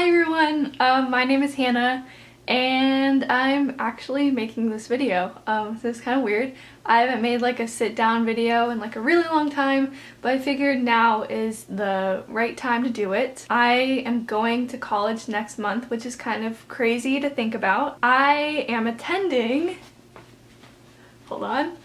Hi everyone, my name is Hannah and I'm actually making this video. So it's kind of weird. I haven't made like a sit down video in like a really long time, but I figured now is the right time to do it. I am going to college next month, which is kind of crazy to think about. I am attending, hold on,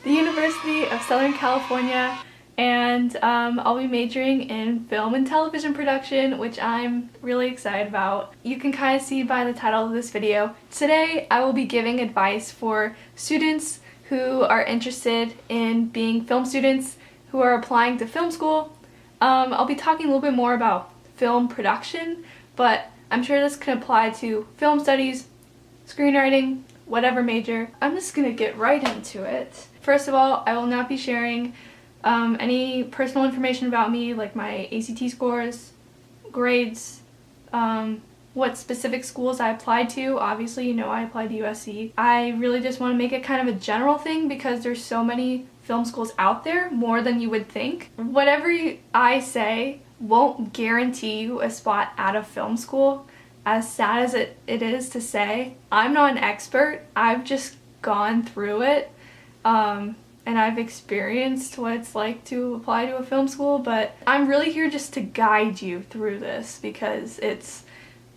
the University of Southern California, and I'll be majoring in film and television production, which I'm really excited about. You can kind of see by the title of this video. Today I will be giving advice for students who are interested in being film students who are applying to film school. I'll be talking a little bit more about film production, but I'm sure this can apply to film studies, screenwriting, whatever major. I'm just gonna get right into it. First of all, I will not be sharing any personal information about me, like my ACT scores, grades, what specific schools I applied to. Obviously, you know I applied to USC. I really just want to make it kind of a general thing because there's so many film schools out there, more than you would think. Whatever I say won't guarantee you a spot at a film school. As sad as it is to say, I'm not an expert. I've just gone through it. And I've experienced what it's like to apply to a film school, but I'm really here just to guide you through this because it's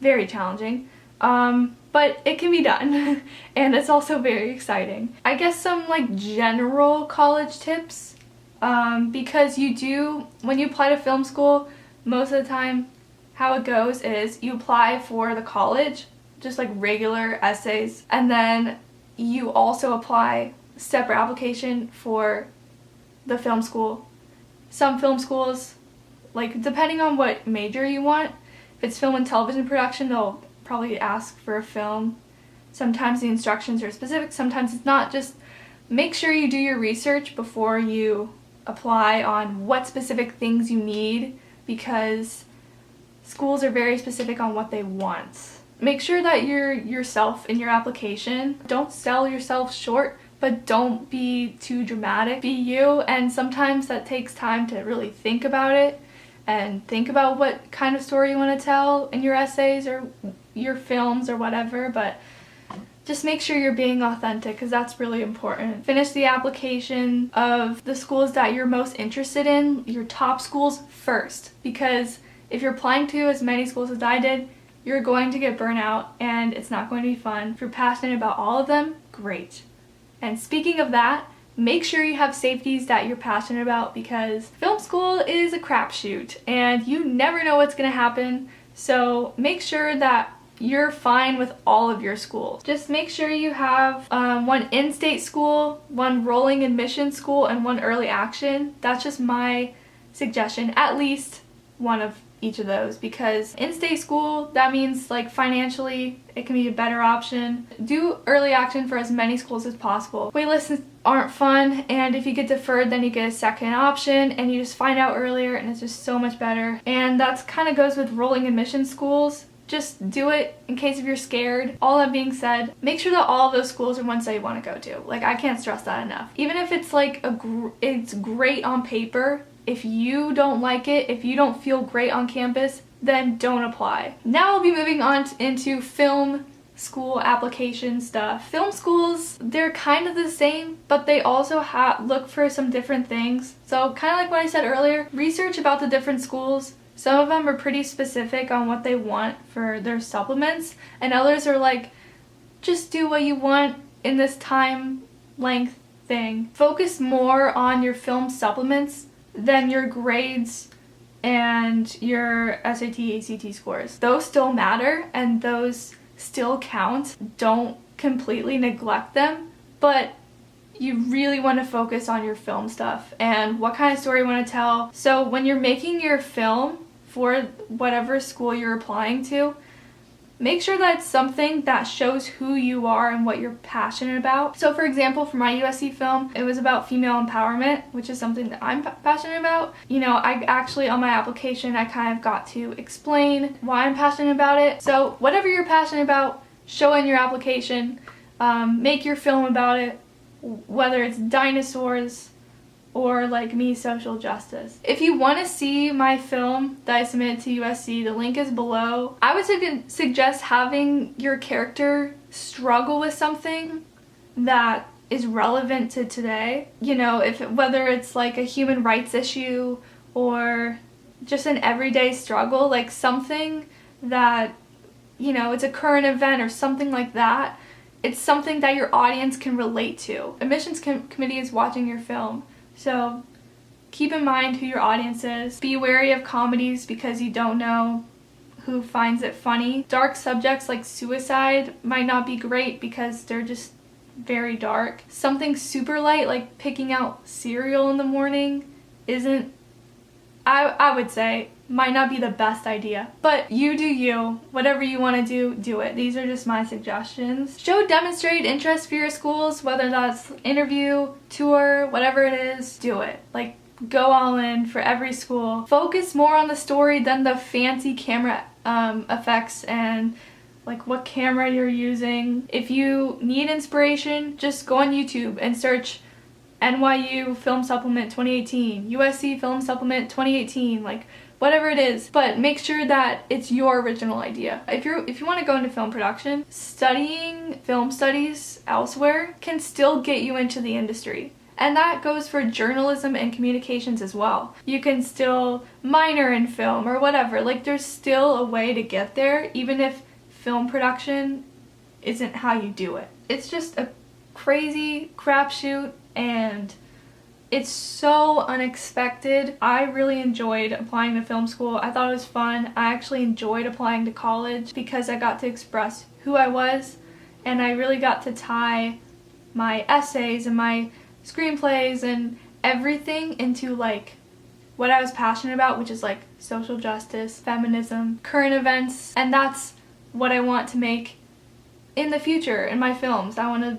very challenging, but it can be done and it's also very exciting. I guess some like general college tips, because when you apply to film school, most of the time how it goes is you apply for the college, just like regular essays, and then you also apply separate application for the film school. Some film schools, like depending on what major you want, if it's film and television production, they'll probably ask for a film. Sometimes the instructions are specific, sometimes it's not. Just make sure you do your research before you apply on what specific things you need, because schools are very specific on what they want. Make sure that you're yourself in your application. Don't sell yourself short, but don't be too dramatic. Be you, and sometimes that takes time to really think about it and think about what kind of story you want to tell in your essays or your films or whatever, but just make sure you're being authentic because that's really important. Finish the application of the schools that you're most interested in, your top schools first, because if you're applying to as many schools as I did, you're going to get burnt out and it's not going to be fun. If you're passionate about all of them, great. And speaking of that, make sure you have safeties that you're passionate about, because film school is a crapshoot and you never know what's going to happen. So make sure that you're fine with all of your schools. Just make sure you have one in-state school, one rolling admission school, and one early action. That's just my suggestion. At least one of each of those, because in-state school, that means like financially it can be a better option. Do early action for as many schools as possible. Waitlists aren't fun, and if you get deferred, then you get a second option and you just find out earlier and it's just so much better. And that's kind of goes with rolling admission schools. Just do it in case if you're scared. All that being said, make sure that all of those schools are ones that you want to go to. Like, I can't stress that enough. Even if it's like it's great on paper, if you don't like it, if you don't feel great on campus, then don't apply. Now I'll be moving on into film school application stuff. Film schools, they're kind of the same, but they also look for some different things. So kind of like what I said earlier, research about the different schools. Some of them are pretty specific on what they want for their supplements, and others are like, just do what you want in this time length thing. Focus more on your film supplements than your grades and your SAT, ACT scores. Those still matter and those still count. Don't completely neglect them, but you really want to focus on your film stuff and what kind of story you want to tell. So when you're making your film for whatever school you're applying to, make sure that it's something that shows who you are and what you're passionate about. So for example, for my USC film, it was about female empowerment, which is something that I'm passionate about. You know, I actually, on my application, I kind of got to explain why I'm passionate about it. So whatever you're passionate about, show in your application, make your film about it, whether it's dinosaurs or like me, social justice. If you want to see my film that I submitted to USC, the link is below. I would suggest having your character struggle with something that is relevant to today. You know, whether it's like a human rights issue or just an everyday struggle, like something that, you know, it's a current event or something like that. It's something that your audience can relate to. Admissions committee is watching your film, so keep in mind who your audience is. Be wary of comedies because you don't know who finds it funny. Dark subjects like suicide might not be great because they're just very dark. Something super light like picking out cereal in the morning isn't, I would say, might not be the best idea. But you do you. Whatever you want to do it. These are just my suggestions. Demonstrate interest for your schools, whether that's interview, tour, whatever it is, do it. Like, go all in for every school. Focus more on the story than the fancy camera effects and like what camera you're using. If you need inspiration, just go on YouTube and search NYU Film Supplement 2018, USC Film Supplement 2018, like whatever it is, but make sure that it's your original idea. If you want to go into film production, studying film studies elsewhere can still get you into the industry. And that goes for journalism and communications as well. You can still minor in film or whatever. Like, there's still a way to get there, even if film production isn't how you do it. It's just a crazy crapshoot, and it's so unexpected. I really enjoyed applying to film school. I thought it was fun. I actually enjoyed applying to college because I got to express who I was, and I really got to tie my essays and my screenplays and everything into like what I was passionate about, which is like social justice, feminism, current events, and that's what I want to make in the future in my films. I want to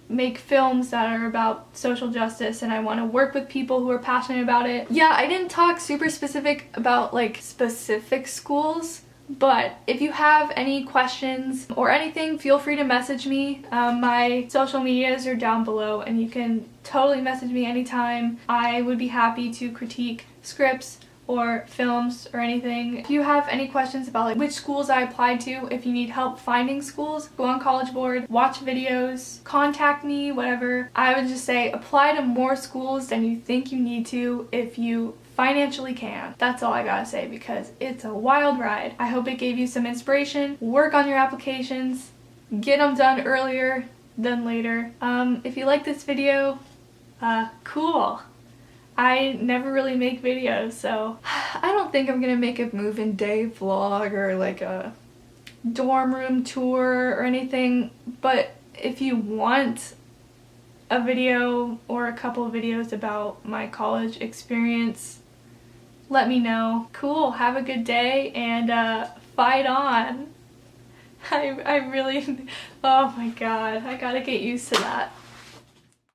make films that are about social justice, and I want to work with people who are passionate about it. Yeah, I didn't talk super specific about like specific schools, but if you have any questions or anything, feel free to message me. My social medias are down below, and you can totally message me anytime. I would be happy to critique scripts or films or anything. If you have any questions about like which schools I applied to, if you need help finding schools, go on College Board, watch videos, contact me, whatever. I would just say apply to more schools than you think you need to if you financially can. That's all I gotta say, because it's a wild ride. I hope it gave you some inspiration. Work on your applications, get them done earlier than later. If you like this video, cool. I never really make videos, so I don't think I'm gonna make a move-in day vlog or like a dorm room tour or anything, but if you want a video or a couple of videos about my college experience, let me know. Cool, have a good day, and fight on. I really, oh my god, I gotta get used to that.